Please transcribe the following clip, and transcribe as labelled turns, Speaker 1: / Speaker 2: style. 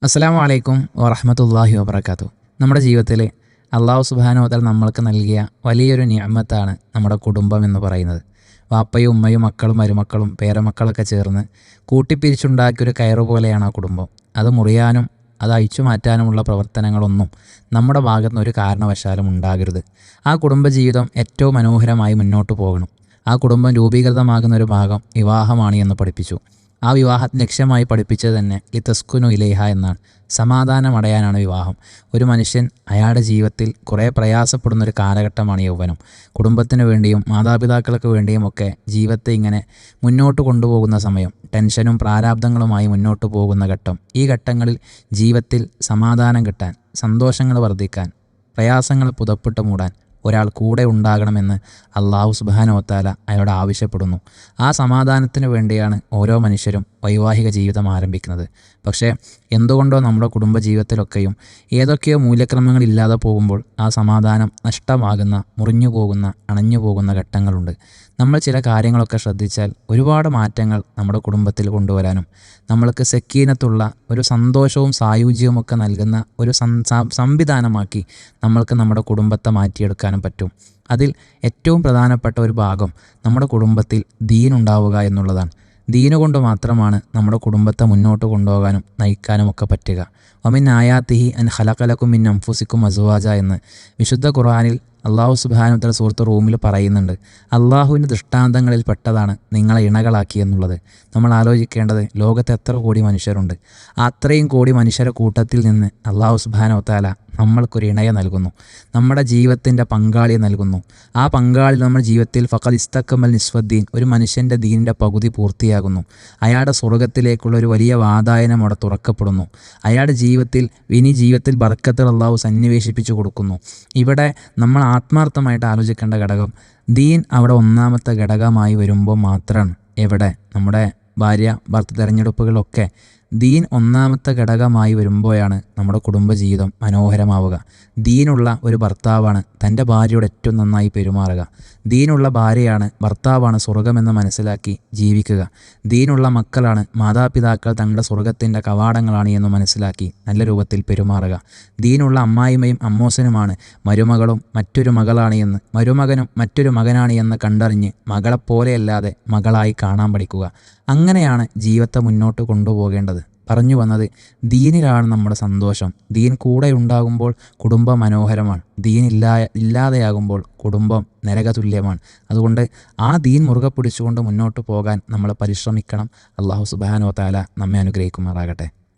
Speaker 1: അസ്സലാമു അലൈക്കും വറഹ്മത്തുള്ളാഹി വബറകാതുഹു. നമ്മുടെ ജീവിതത്തിൽ അല്ലാഹു സുബ്ഹാനഹു വ തആല നമ്മൾക്ക് നൽകിയ വലിയൊരു നിഅമത്താണ് നമ്മുടെ കുടുംബം എന്ന് പറയുന്നത്. വാപ്പയും ഉമ്മയും മക്കളും മരുമക്കളും പേരമക്കളൊക്കെ ചേർന്ന് കൂട്ടിപ്പിരിച്ചുണ്ടാക്കിയൊരു കയറ് പോലെയാണ് ആ കുടുംബം. അത് മുറിയാനും അത് അഴിച്ചു മാറ്റാനുമുള്ള പ്രവർത്തനങ്ങളൊന്നും നമ്മുടെ ഭാഗത്തുനിന്ന് ഒരു കാരണവശാലും ഉണ്ടാകരുത്. ആ കുടുംബജീവിതം ഏറ്റവും മനോഹരമായി മുന്നോട്ട് പോകണം. ആ കുടുംബം രൂപീകൃതമാകുന്ന ഒരു ഭാഗം വിവാഹമാണ് എന്ന് പഠിപ്പിച്ചു. ആ വിവാഹത്തിന് ലക്ഷ്യമായി പഠിപ്പിച്ചത് തന്നെ ലിതസ്കുനു ഇലൈഹ എന്നാണ്. സമാധാനമടയാനാണ് വിവാഹം. ഒരു മനുഷ്യൻ അയാളുടെ ജീവിതത്തിൽ കുറേ പ്രയാസപ്പെടുന്നൊരു കാലഘട്ടമാണ് യൗവനം. കുടുംബത്തിന് വേണ്ടിയും മാതാപിതാക്കൾക്ക് വേണ്ടിയും ഒക്കെ ജീവിതത്തെ ഇങ്ങനെ മുന്നോട്ട് കൊണ്ടുപോകുന്ന സമയം, ടെൻഷനും പ്രാരാബ്ദങ്ങളുമായി മുന്നോട്ട് പോകുന്ന ഘട്ടം. ഈ ഘട്ടങ്ങളിൽ ജീവിതത്തിൽ സമാധാനം കിട്ടാൻ, സന്തോഷങ്ങൾ വർദ്ധിക്കാൻ, പ്രയാസങ്ങൾ പുതപ്പിട്ട് മൂടാൻ ഒരാൾ കൂടെ ഉണ്ടാകണമെന്ന് അല്ലാഹു സുബ്ഹാനഹു വ തആല അയാളോട് ആവശ്യപ്പെടുന്നു. ആ സമാധാനത്തിന് വേണ്ടിയാണ് ഓരോ മനുഷ്യരും വൈവാഹിക ജീവിതം ആരംഭിക്കുന്നത്. പക്ഷേ എന്തുകൊണ്ടോ നമ്മുടെ കുടുംബജീവിതത്തിലൊക്കെയും ഏതൊക്കെയോ മൂല്യക്രമങ്ങളില്ലാതെ പോകുമ്പോൾ ആ സമാധാനം നഷ്ടമാകുന്ന, മുറിഞ്ഞു പോകുന്ന, അണഞ്ഞു പോകുന്ന ഘട്ടങ്ങളുണ്ട്. നമ്മൾ ചില കാര്യങ്ങളൊക്കെ ശ്രദ്ധിച്ചാൽ ഒരുപാട് മാറ്റങ്ങൾ നമ്മുടെ കുടുംബത്തിൽ കൊണ്ടുവരാനും നമ്മൾക്ക് സക്കീനത്തുള്ള ഒരു സന്തോഷവും സായുജ്യവുമൊക്കെ നൽകുന്ന ഒരു സംവിധാനമാക്കി നമ്മൾക്ക് നമ്മുടെ കുടുംബത്തെ മാറ്റിയെടുക്കാനും പറ്റും. അതിൽ ഏറ്റവും പ്രധാനപ്പെട്ട ഒരു ഭാഗം നമ്മുടെ കുടുംബത്തിൽ ദീനുണ്ടാവുക എന്നുള്ളതാണ്. ദീന് കൊണ്ട് മാത്രമാണ് നമ്മുടെ കുടുംബത്തെ മുന്നോട്ട് കൊണ്ടുപോകാനും നയിക്കാനും ഒക്കെ പറ്റുക. വമിൻ ആയാത്തിഹി അൻ ഖലഖലകും മിൻ അൻഫുസികും അസ്വാജ എന്ന് വിശുദ്ധ ഖുർആനിൽ അല്ലാഹു സുബ്ഹാനഹു വ തആല സൂറത്ത് റൂമിൽ പറയുന്നുണ്ട്. അള്ളാഹുവിൻ്റെ ദൃഷ്ടാന്തങ്ങളിൽ പെട്ടതാണ് നിങ്ങളെ ഇണകളാക്കി എന്നുള്ളത്. നമ്മൾ ആലോചിക്കേണ്ടത് ലോകത്ത് എത്ര കോടി മനുഷ്യരുണ്ട്. അത്രയും കോടി മനുഷ്യരുടെ കൂട്ടത്തിൽ നിന്ന് അല്ലാഹു സുബ്ഹാനഹു വ തആല നമ്മൾക്കൊരു ഇണയെ നൽകുന്നു, നമ്മുടെ ജീവിതത്തിൻ്റെ പങ്കാളിയെ നൽകുന്നു. ആ പങ്കാളി നമ്മുടെ ജീവിതത്തിൽ ഫഖദ് ഇസ്തക്മൽ നിസ്വദ്ദീൻ, ഒരു മനുഷ്യൻ്റെ ദീനിൻ്റെ പകുതി പൂർത്തിയാകുന്നു. അയാളുടെ സ്വർഗത്തിലേക്കുള്ള ഒരു വലിയ വാതായനം അവിടെ തുറക്കപ്പെടുന്നു. അയാളുടെ ജീവിതത്തിൽ ബർക്കത്തുകൾ അല്ലാഹു സന്നിവേശിപ്പിച്ചു കൊടുക്കുന്നു. ഇവിടെ നമ്മൾ ആത്മാർത്ഥമായിട്ട് ആലോചിക്കേണ്ട ഘടകം ദീൻ അവിടെ ഒന്നാമത്തെ ഘടകമായി വരുമ്പോൾ മാത്രമാണ്. എവിടെ നമ്മുടെ ഭാര്യ ഭർത്തൃ തിരഞ്ഞെടുപ്പുകളൊക്കെ ദീൻ ഒന്നാമത്തെ ഘടകമായി വരുമ്പോഴാണ് നമ്മുടെ കുടുംബജീവിതം മനോഹരമാവുക. ദീനുള്ള ഒരു ഭർത്താവാണ് തൻ്റെ ഭാര്യയോട് ഏറ്റവും നന്നായി പെരുമാറുക. ദീനുള്ള ഭാര്യയാണ് ഭർത്താവാണ് സ്വർഗമെന്ന് മനസ്സിലാക്കി ജീവിക്കുക. ദീനുള്ള മക്കളാണ് മാതാപിതാക്കൾ തങ്ങളുടെ സ്വർഗത്തിൻ്റെ കവാടങ്ങളാണ് എന്ന് മനസ്സിലാക്കി നല്ല രൂപത്തിൽ പെരുമാറുക. ദീനുള്ള അമ്മായിമ്മയും അമ്മോസനുമാണ് മരുമകളും മറ്റൊരു മകളാണ് എന്ന്, മരുമകനും മറ്റൊരു മകനാണ് എന്ന് കണ്ടറിഞ്ഞ് മകളെപ്പോലെയല്ലാതെ മകളായി കാണാൻ പഠിക്കുക. അങ്ങനെയാണ് ജീവിതത്തെ മുന്നോട്ട് കൊണ്ടുപോകേണ്ടത്. പറഞ്ഞു വന്നത്, ദീനിലാണ് നമ്മുടെ സന്തോഷം. ദീൻ കൂടെ ഉണ്ടാകുമ്പോൾ കുടുംബം മനോഹരമാണ്. ദീൻ ഇല്ലാതെയാകുമ്പോൾ കുടുംബം നരകതുല്യമാണ്. അതുകൊണ്ട് ആ ദീൻ മുറുകെ പിടിച്ചുകൊണ്ട് മുന്നോട്ട് പോകാൻ നമ്മൾ പരിശ്രമിക്കണം. അല്ലാഹു സുബ്ഹാനഹു വ തആല നമ്മെ അനുഗ്രഹിക്കുമാറാകട്ടെ.